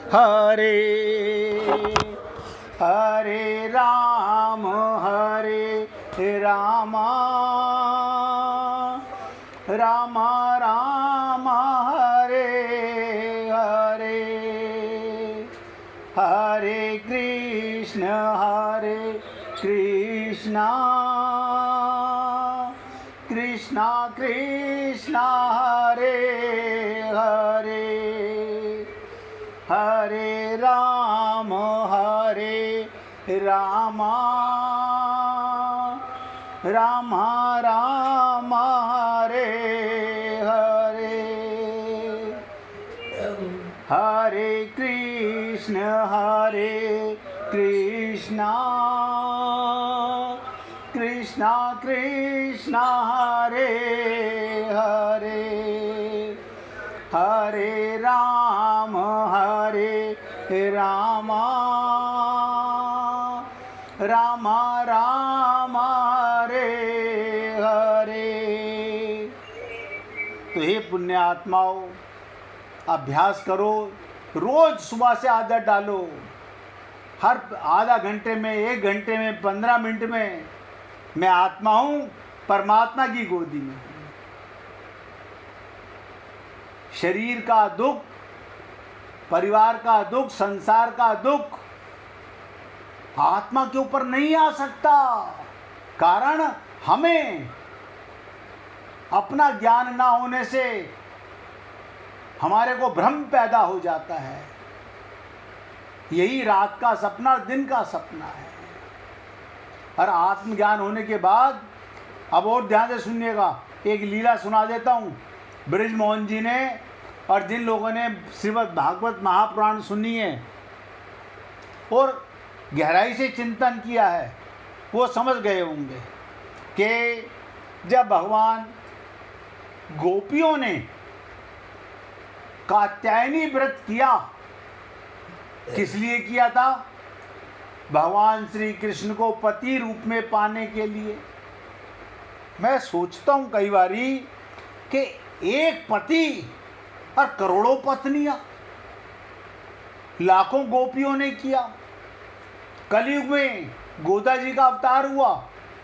हरे हरे राम राम राम हरे हरे हरे कृष्ण कृष्ण कृष्ण हरे हरे हरे राम राम राम हरे हरे हरे कृष्ण कृष्ण कृष्ण हरे हरे हरे राम राम राम हरे हरे। तो हे पुण्य आत्माओं, अभ्यास करो, रोज सुबह से आदत डालो। हर आधा घंटे में, 1 घंटे में, 15 मिनट में मैं आत्मा हूँ परमात्मा की गोदी में। शरीर का दुख, परिवार का दुख, संसार का दुख आत्मा के ऊपर नहीं आ सकता। कारण हमें अपना ज्ञान ना होने से हमारे को भ्रम पैदा हो जाता है। यही रात का सपना, दिन का सपना है। और आत्मज्ञान होने के बाद, अब और ध्यान से सुनिएगा, एक लीला सुना देता हूँ। ब्रिजमोहन जी ने और जिन लोगों ने श्रीमद् भागवत महापुराण सुनी है और गहराई से चिंतन किया है, वो समझ गए होंगे कि जब भगवान गोपियों ने कात्यायनी व्रत किया, किस लिए किया था? भगवान श्री कृष्ण को पति रूप में पाने के लिए। मैं सोचता हूँ कई बारी कि एक पति और करोड़ों पत्नियां, लाखों गोपियों ने किया। कलयुग में गोदा जी का अवतार हुआ,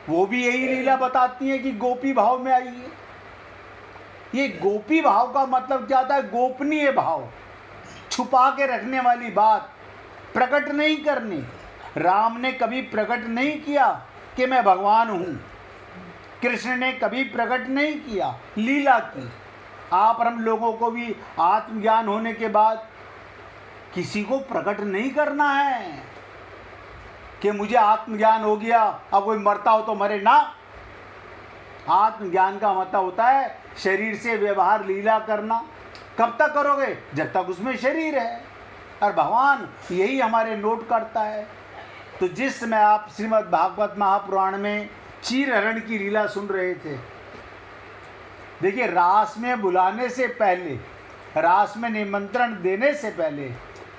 वो भी यही लीला बताती है कि गोपी भाव में आई है। ये गोपी भाव का मतलब क्या था? गोपनीय भाव, छुपा के रखने वाली बात, प्रकट नहीं करनी। राम ने कभी प्रकट नहीं किया कि मैं भगवान हूँ। कृष्ण ने कभी प्रकट नहीं किया, लीला की। आप और हम लोगों को भी आत्मज्ञान होने के बाद किसी को प्रकट नहीं करना है कि मुझे आत्मज्ञान हो गया, अब कोई मरता हो तो मरे ना। आत्मज्ञान का मतलब होता है शरीर से व्यवहार लीला करना। कब तक करोगे? जब तक उसमें शरीर है। और भगवान यही हमारे नोट करता है। तो जिस समय आप श्रीमद् भागवत महापुराण में चीरहरण की लीला सुन रहे थे, देखिए, रास में बुलाने से पहले, रास में निमंत्रण देने से पहले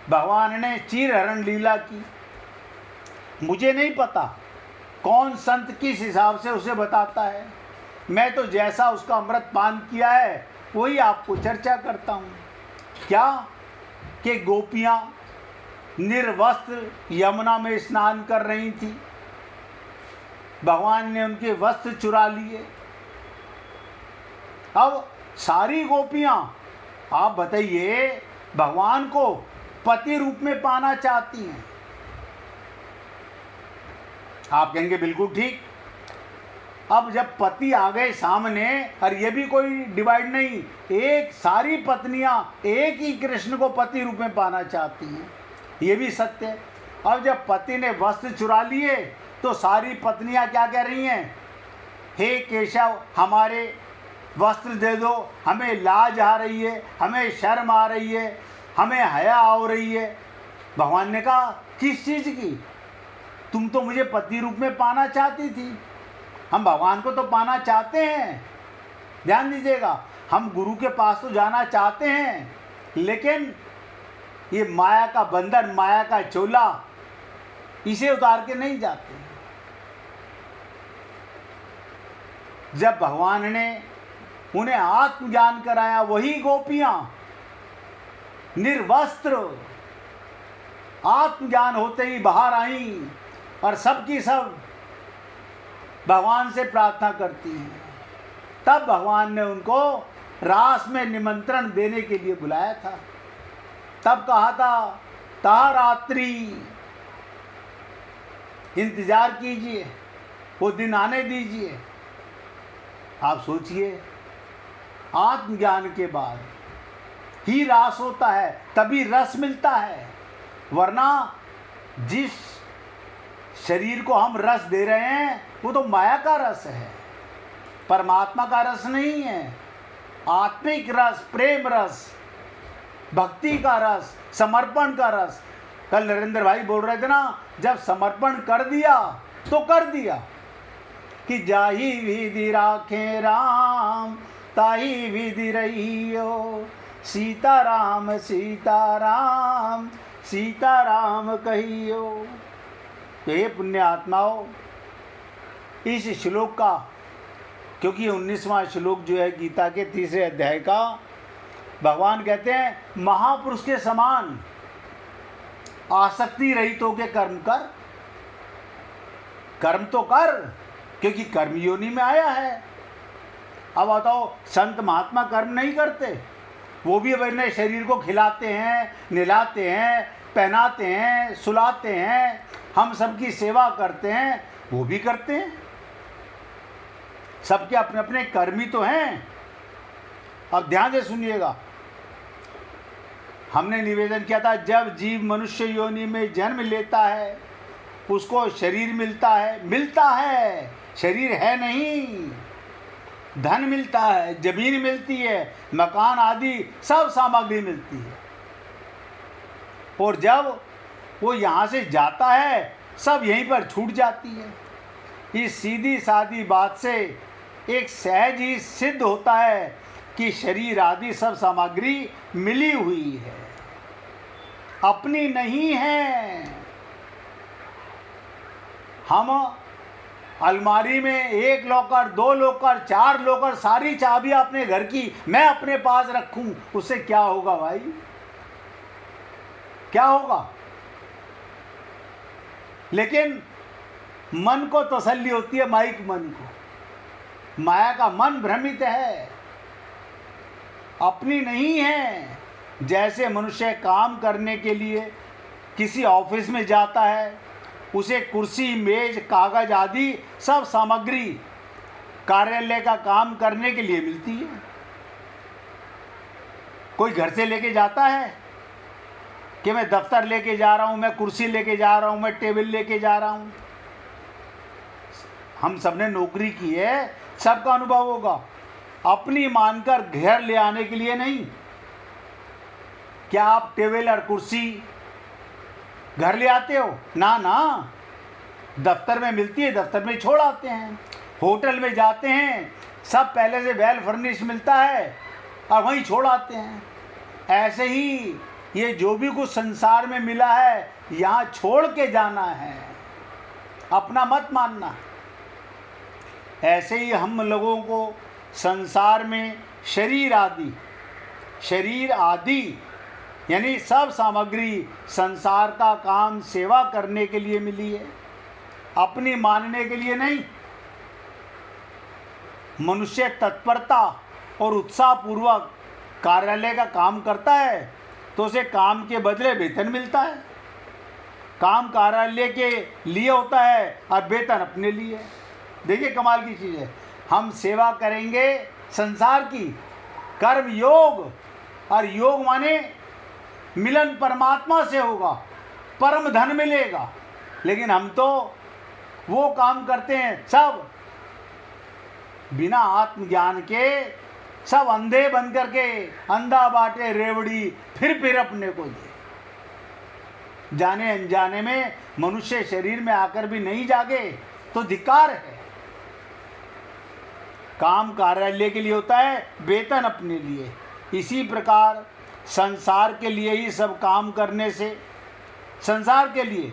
भगवान ने चीरहरण लीला की। मुझे नहीं पता कौन संत किस हिसाब से उसे बताता है। मैं तो जैसा उसका अमृत पान किया है वही आपको चर्चा करता हूँ। क्या कि गोपियाँ निर्वस्त्र यमुना में स्नान कर रही थी। भगवान ने उनके वस्त्र चुरा लिए। अब सारी गोपियाँ, आप बताइए, भगवान को पति रूप में पाना चाहती हैं। आप कहेंगे बिल्कुल ठीक। अब जब पति आ गए सामने, और ये भी कोई डिवाइड नहीं, एक सारी पत्नियां एक ही कृष्ण को पति रूप में पाना चाहती हैं, ये भी सत्य है। अब जब पति ने वस्त्र चुरा लिए तो सारी पत्नियां क्या कह रही हैं? हे केशव, हमारे वस्त्र दे दो, हमें लाज आ रही है, हमें शर्म आ रही है, हमें हया हो रही है। भगवान ने कहा, किस चीज़ की? तुम तो मुझे पति रूप में पाना चाहती थी। हम भगवान को तो पाना चाहते हैं, ध्यान दीजिएगा। हम गुरु के पास तो जाना चाहते हैं, लेकिन ये माया का बंधन, माया का चोला, इसे उतार के नहीं जाते। जब भगवान ने उन्हें आत्मज्ञान कराया, वही गोपियां निर्वस्त्र आत्मज्ञान होते ही बाहर आई और सबकी सब भगवान से प्रार्थना करती हैं। तब भगवान ने उनको रास में निमंत्रण देने के लिए बुलाया था। तब कहा था ता रात्रि इंतजार कीजिए, वो दिन आने दीजिए। आप सोचिए, आत्मज्ञान के बाद ही रास होता है, तभी रस मिलता है। वरना जिस शरीर को हम रस दे रहे हैं वो तो माया का रस है, परमात्मा का रस नहीं है। आत्मिक रस, प्रेम रस, भक्ति का रस, समर्पण का रस। कल नरेंद्र भाई बोल रहे थे ना, जब समर्पण कर दिया तो कर दिया कि जाही विधि राखे राम ताही विधि रहियो, सीताराम सीताराम सीताराम कहियो। हे पुण्य आत्माओं, इस श्लोक का, क्योंकि 19वां श्लोक जो है गीता के 3रे अध्याय का, भगवान कहते हैं महापुरुष के समान आसक्ति रहित होकर कर्म कर। कर्म तो कर, क्योंकि कर्म योनि में आया है। अब बताओ, संत महात्मा कर्म नहीं करते? वो भी अपने शरीर को खिलाते हैं, निलाते हैं, पहनाते हैं, सुलाते हैं, हम सबकी सेवा करते हैं, वो भी करते हैं। सबके अपने अपने कर्मी तो हैं। अब ध्यान से सुनिएगा, हमने निवेदन किया था, जब जीव मनुष्य योनि में जन्म लेता है उसको शरीर मिलता है, शरीर है नहीं। धन मिलता है, जमीन मिलती है, मकान आदि सब सामग्री मिलती है। और जब वो यहाँ से जाता है सब यहीं पर छूट जाती है। इस सीधी सादी बात से एक सहज ही सिद्ध होता है कि शरीर आदि सब सामग्री मिली हुई है, अपनी नहीं है। हम अलमारी में 1 लॉकर, 2 लॉकर, 4 लॉकर, सारी चाबियां अपने घर की मैं अपने पास रखूं, उससे क्या होगा भाई? क्या होगा? लेकिन मन को तसल्ली होती है, माइक मन को। माया का मन भ्रमित है, अपनी नहीं है। जैसे मनुष्य काम करने के लिए किसी ऑफिस में जाता है, उसे कुर्सी, मेज, कागज आदि सब सामग्री कार्यालय का काम करने के लिए मिलती है। कोई घर से लेके जाता है कि मैं दफ्तर लेके जा रहा हूँ, मैं कुर्सी लेके जा रहा हूँ, मैं टेबल लेके जा रहा हूँ। हम सबने नौकरी की है, सबका अनुभव होगा। अपनी मानकर घर ले आने के लिए नहीं। क्या आप टेबल और कुर्सी घर ले आते हो? ना ना, दफ्तर में मिलती है, दफ्तर में छोड़ आते हैं। होटल में जाते हैं, सब पहले से वेल फर्निश मिलता है और वहीं छोड़ आते हैं। ऐसे ही ये जो भी कुछ संसार में मिला है यहाँ छोड़ के जाना है, अपना मत मानना। ऐसे ही हम लोगों को संसार में शरीर आदि यानी सब सामग्री संसार का काम सेवा करने के लिए मिली है, अपनी मानने के लिए नहीं। मनुष्य तत्परता और उत्साहपूर्वक कार्यालय का काम करता है तो उसे काम के बदले वेतन मिलता है। काम कार्यालय के लिए होता है और वेतन अपने लिए। देखिए कमाल की चीज़ है। हम सेवा करेंगे संसार की, कर्म योग, और योग माने मिलन परमात्मा से होगा, परम धन मिलेगा। लेकिन हम तो वो काम करते हैं सब बिना आत्मज्ञान के, सब अंधे बन करके, अंधा बाटे रेवड़ी फिर अपने को दे। जाने अनजाने में मनुष्य शरीर में आकर भी नहीं जागे तो धिक्कार है। काम कार्यालय के लिए होता है, वेतन अपने लिए। इसी प्रकार संसार के लिए ही सब काम करने से, संसार के लिए,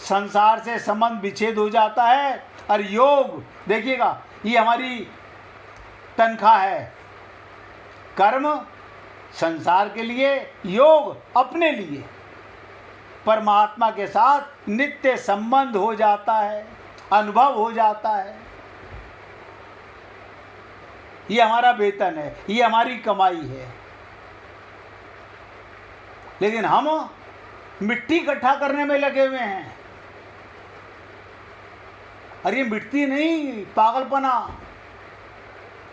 संसार से संबंध विच्छेद हो जाता है। और योग देखिएगा, ये हमारी तनख्वाह है। कर्म संसार के लिए, योग अपने लिए। परमात्मा के साथ नित्य संबंध हो जाता है, अनुभव हो जाता है। ये हमारा वेतन है, ये हमारी कमाई है। लेकिन हम मिट्टी इकट्ठा करने में लगे हुए हैं। अरे ये मिट्टी नहीं, पागलपना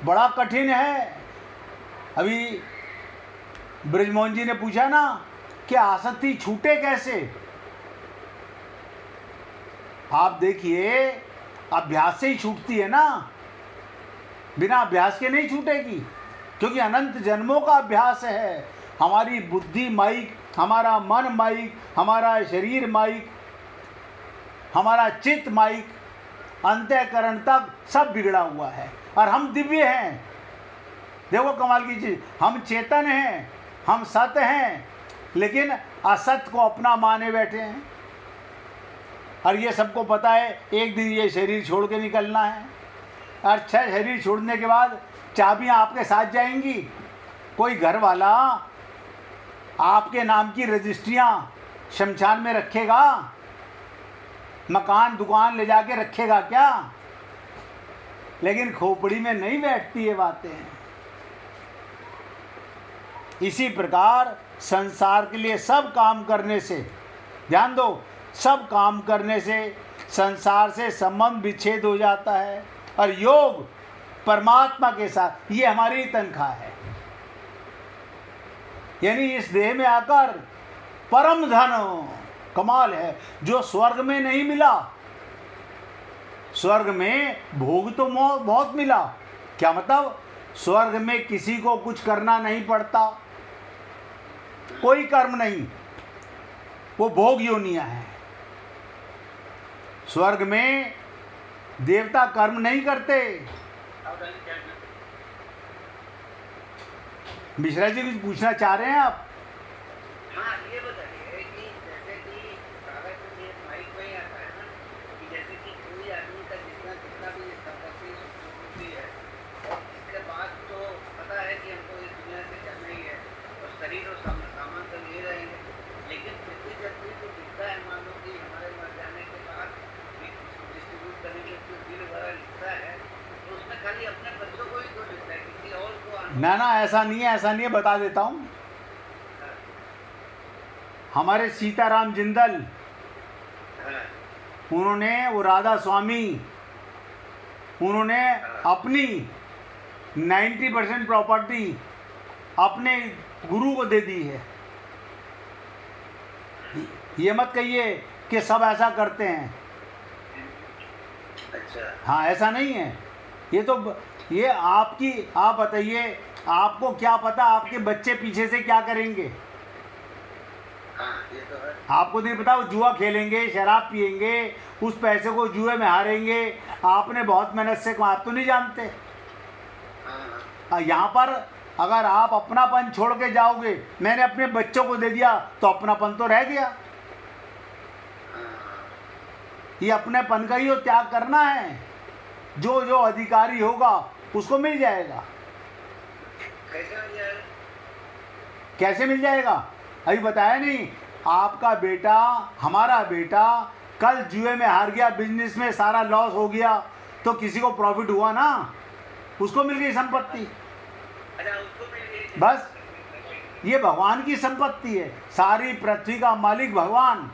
बड़ा कठिन है। अभी ब्रजमोहन जी ने पूछा ना कि आसक्ति छूटे कैसे। आप देखिए, अभ्यास से ही छूटती है ना, बिना अभ्यास के नहीं छूटेगी, क्योंकि अनंत जन्मों का अभ्यास है। हमारी बुद्धि माइक, हमारा मन माइक, हमारा शरीर माइक, हमारा चित्त माइक, अंतःकरण तक सब बिगड़ा हुआ है। और हम दिव्य हैं। देखो कमाल की चीज, हम चेतन हैं, हम सत्य हैं, लेकिन असत्य को अपना माने बैठे हैं। और ये सबको पता है एक दिन ये शरीर छोड़ के निकलना है। और शरीर छोड़ने के बाद चाबियां आपके साथ जाएंगी। कोई घर वाला आपके नाम की रजिस्ट्रियां शमशान में रखेगा? मकान दुकान ले जाके रखेगा क्या? लेकिन खोपड़ी में नहीं बैठती ये बातें। इसी प्रकार संसार के लिए सब काम करने से, ध्यान दो, सब काम करने से संसार से संबंध विच्छेद हो जाता है। और योग परमात्मा के साथ, ये हमारी तनख्वाह है। यानी इस देह में आकर परम धन, कमाल है, जो स्वर्ग में नहीं मिला। स्वर्ग में भोग तो बहुत मिला। क्या मतलब? स्वर्ग में किसी को कुछ करना नहीं पड़ता, कोई कर्म नहीं, वो भोग योनियां हैं। स्वर्ग में देवता कर्म नहीं करते। मिश्रा जी कुछ पूछना चाह रहे हैं आप? हाँ, ये बताइए कि जैसे कि कागज में ये माइक में ही आता है ना कि जैसे कि कोई आदमी का जितना भी संपत्ति होती है, और इसके बाद तो पता है कि हमको इस दुनिया से जाना ही है और शरीर और सामान तो ले रहेंगे, लेकिन फिर भी जब भी तो दिखता है, मान लो कि हमारे मर जाने के बाद डिस्ट्रीब्यूट करने के लिए बिल वगैरह लिखता है, तो उसमें खाली अपने बच्चों को ही तो लिखता है, किसी और को ना, ऐसा नहीं है, ऐसा नहीं है, बता देता हूँ। हमारे सीताराम जिंदल, उन्होंने, वो राधा स्वामी, उन्होंने अपनी 90% प्रॉपर्टी अपने गुरु को दे दी है। ये मत कहिए कि सब ऐसा करते हैं। अच्छा। हाँ, ऐसा नहीं है। ये तो ये आपकी, आप बताइए, आपको क्या पता आपके बच्चे पीछे से क्या करेंगे? हाँ, ये तो है। आपको नहीं पता, वो जुआ खेलेंगे, शराब पिएंगे, उस पैसे को जुए में हारेंगे। आपने बहुत मेहनत से कमाया, आप तो नहीं जानते। यहाँ पर अगर आप अपनापन छोड़ के जाओगे, मैंने अपने बच्चों को दे दिया, तो अपनापन तो रह गया। ये अपनेपन का ही तो त्याग करना है। जो जो अधिकारी होगा उसको मिल जाएगा। कैसे मिल जाएगा? कैसे मिल जाएगा? अभी बताया नहीं, आपका बेटा, हमारा बेटा कल जुए में हार गया, बिजनेस में सारा लॉस हो गया, तो किसी को प्रॉफिट हुआ ना, उसको मिल गई संपत्ति। अच्छा, उसको मिल गई। बस, ये भगवान की संपत्ति है। सारी पृथ्वी का मालिक भगवान।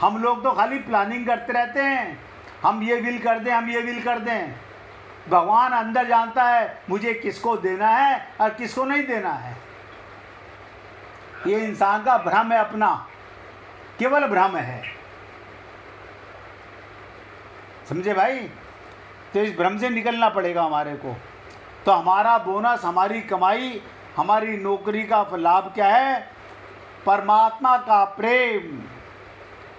हम लोग तो खाली प्लानिंग करते रहते हैं, हम ये विल कर दें, हम ये विल कर दें। भगवान अंदर जानता है मुझे किसको देना है और किसको नहीं देना है। ये इंसान का भ्रम है, अपना केवल भ्रम है। समझे भाई? तो इस भ्रम से निकलना पड़ेगा हमारे को। तो हमारा बोनस, हमारी कमाई, हमारी नौकरी का लाभ क्या है? परमात्मा का प्रेम,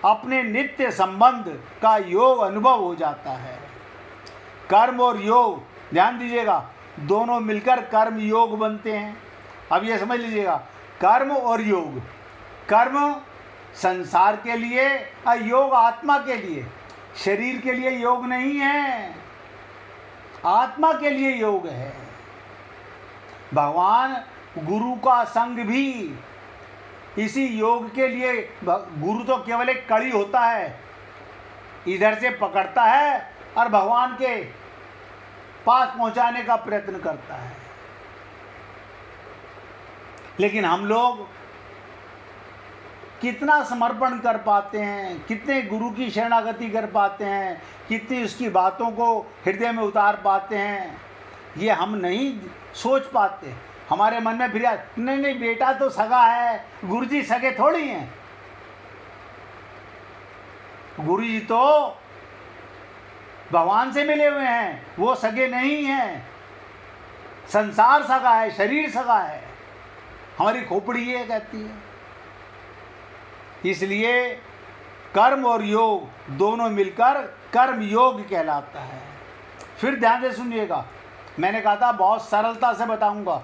अपने नित्य संबंध का योग अनुभव हो जाता है। कर्म और योग, ध्यान दीजिएगा, दोनों मिलकर कर्म योग बनते हैं। अब ये समझ लीजिएगा, कर्म और योग, कर्म संसार के लिए और योग आत्मा के लिए। शरीर के लिए योग नहीं है, आत्मा के लिए योग है। भगवान गुरु का संग भी इसी योग के लिए गुरु तो केवल एक कड़ी होता है, इधर से पकड़ता है और भगवान के पास पहुंचाने का प्रयत्न करता है। लेकिन हम लोग कितना समर्पण कर पाते हैं, कितने गुरु की शरणागति कर पाते हैं, कितनी उसकी बातों को हृदय में उतार पाते हैं, ये हम नहीं सोच पाते। हमारे मन में फिर नहीं नहीं बेटा तो सगा है, गुरुजी सगे थोड़ी हैं। गुरुजी तो भगवान से मिले हुए हैं, वो सगे नहीं हैं। संसार सगा है, शरीर सगा है, हमारी खोपड़ी ये कहती है। इसलिए कर्म और योग दोनों मिलकर कर्म योग कहलाता है। फिर ध्यान से सुनिएगा, मैंने कहा था बहुत सरलता से बताऊंगा।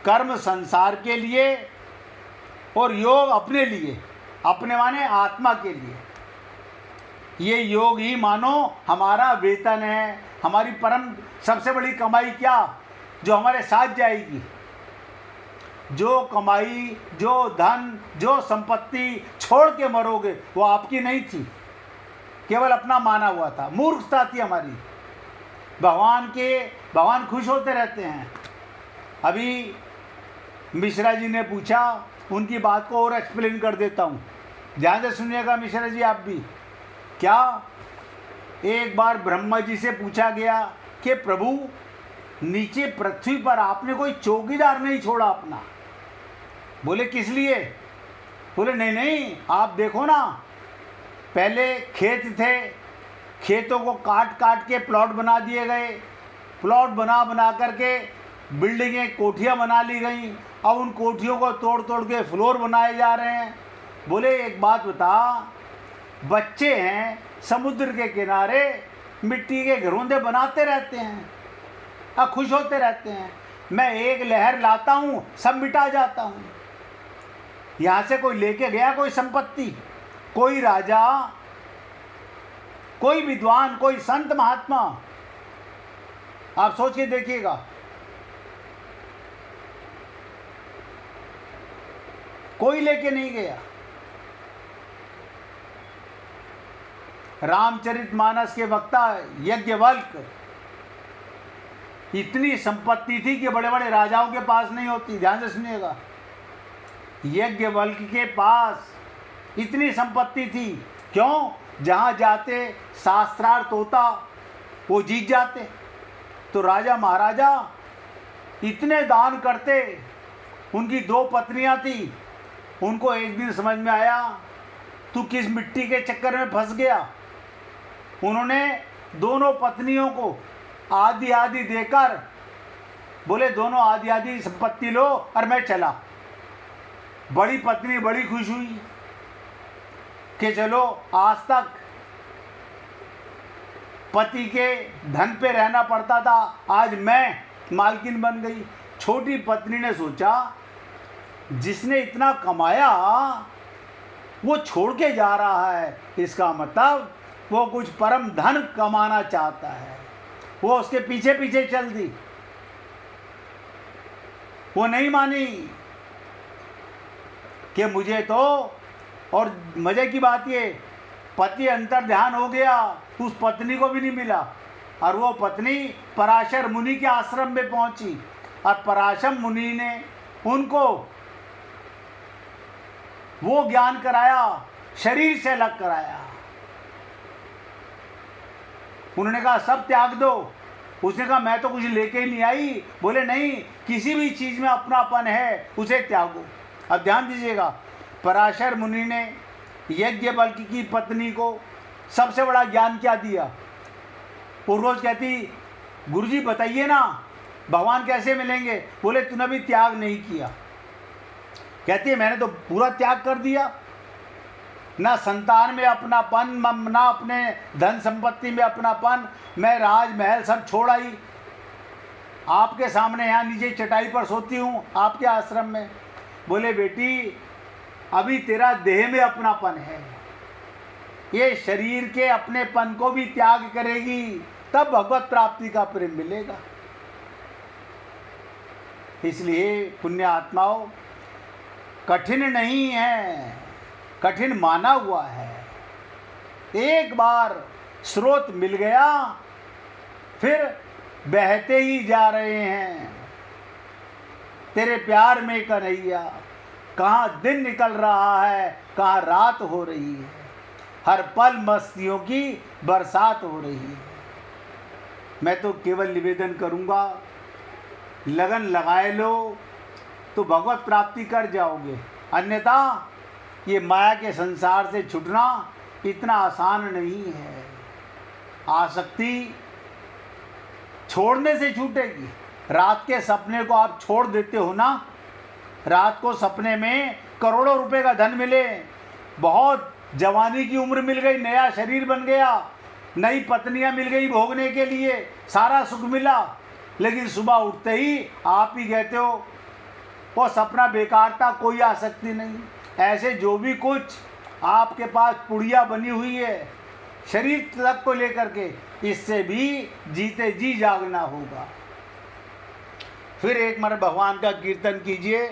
कर्म संसार के लिए और योग अपने लिए, अपने माने आत्मा के लिए। ये योग ही मानो हमारा वेतन है, हमारी परम सबसे बड़ी कमाई क्या, जो हमारे साथ जाएगी। जो कमाई, जो धन, जो संपत्ति छोड़ के मरोगे वो आपकी नहीं थी, केवल अपना माना हुआ था, मूर्खता थी हमारी। भगवान खुश होते रहते हैं। अभी मिश्रा जी ने पूछा, उनकी बात को और एक्सप्लेन कर देता हूँ, ध्यान से सुनिएगा मिश्रा जी आप भी। क्या एक बार ब्रह्मा जी से पूछा गया कि प्रभु नीचे पृथ्वी पर आपने कोई चौकीदार नहीं छोड़ा अपना। बोले किस लिए? बोले नहीं नहीं आप देखो ना, पहले खेत थे, खेतों को काट काट के प्लॉट बना दिए गए, प्लॉट बना बना करके बिल्डिंगें, कोठियाँ बना ली गई। अब उन कोठियों को तोड़ तोड़ के फ्लोर बनाए जा रहे हैं। बोले एक बात बता, बच्चे हैं समुद्र के किनारे मिट्टी के घरोंदे बनाते रहते हैं और खुश होते रहते हैं। मैं एक लहर लाता हूँ सब मिटा जाता हूँ। यहाँ से कोई लेके गया कोई संपत्ति, कोई राजा, कोई विद्वान, कोई संत महात्मा, आप सोच के देखिएगा। कोई लेके नहीं गया। रामचरितमानस के वक्ता यज्ञवल्क, इतनी संपत्ति थी कि बड़े बड़े राजाओं के पास नहीं होती। ध्यान से सुनिएगा, यज्ञवल्क के पास इतनी संपत्ति थी। क्यों? जहाँ जाते शास्त्रार्थ होता वो जीत जाते। तो राजा महाराजा इतने दान करते। उनकी 2 पत्नियां थी। उनको एक दिन समझ में आया तू किस मिट्टी के चक्कर में फंस गया। उन्होंने दोनों पत्नियों को आधी आधी देकर बोले दोनों आधी आधी संपत्ति लो और मैं चला। बड़ी पत्नी बड़ी खुश हुई कि चलो आज तक पति के धन पे रहना पड़ता था, आज मैं मालकिन बन गई। छोटी पत्नी ने सोचा जिसने इतना कमाया वो छोड़ के जा रहा है, इसका मतलब वो कुछ परम धन कमाना चाहता है। वो उसके पीछे पीछे चल दी। वो नहीं मानी कि मुझे तो, और मजे की बात ये, पति अंतर ध्यान हो गया, उस पत्नी को भी नहीं मिला। और वो पत्नी पराशर मुनि के आश्रम में पहुंची और पराशर मुनि ने उनको वो ज्ञान कराया, शरीर से अलग कराया। उन्होंने कहा सब त्याग दो। उसने कहा मैं तो कुछ लेके ही नहीं आई। बोले नहीं, किसी भी चीज में अपनापन है उसे त्यागो। अब ध्यान दीजिएगा, पराशर मुनि ने यज्ञवल्क की पत्नी को सबसे बड़ा ज्ञान क्या दिया। वो रोज कहती गुरुजी बताइए ना भगवान कैसे मिलेंगे। बोले तूने भी त्याग नहीं किया। कहती है मैंने तो पूरा त्याग कर दिया, ना संतान में अपनापन, ना अपने धन संपत्ति में अपनापन, मैं राजमहल सब छोड़ आई। आपके सामने यहाँ नीचे चटाई पर सोती हूँ आपके आश्रम में। बोले बेटी अभी तेरा देह में अपनापन है, ये शरीर के अपनेपन को भी त्याग करेगी तब भगवत प्राप्ति का प्रेम मिलेगा। इसलिए पुण्य आत्माओं, कठिन नहीं है, कठिन माना हुआ है। एक बार स्रोत मिल गया फिर बहते ही जा रहे हैं। तेरे प्यार में कन्हैया कहाँ दिन निकल रहा है, कहाँ रात हो रही है, हर पल मस्तियों की बरसात हो रही है। मैं तो केवल निवेदन करूँगा, लगन लगाए लो तो भगवत प्राप्ति कर जाओगे, अन्यथा ये माया के संसार से छूटना इतना आसान नहीं है। आसक्ति छोड़ने से छूटेगी। रात के सपने को आप छोड़ देते हो ना, रात को सपने में करोड़ों रुपए का धन मिले, बहुत जवानी की उम्र मिल गई, नया शरीर बन गया, नई पत्नियां मिल गई भोगने के लिए, सारा सुख मिला, लेकिन सुबह उठते ही आप ही कहते हो वो सपना बेकार था, कोई आसक्ति नहीं। ऐसे जो भी कुछ आपके पास पुड़िया बनी हुई है शरीर तक को लेकर के, इससे भी जीते जी जागना होगा। फिर एक बार भगवान का कीर्तन कीजिए,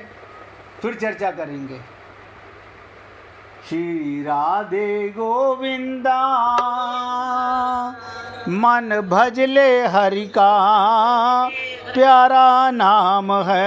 फिर चर्चा करेंगे। श्री राधे गोविंदा मन भजले हरि का प्यारा नाम है।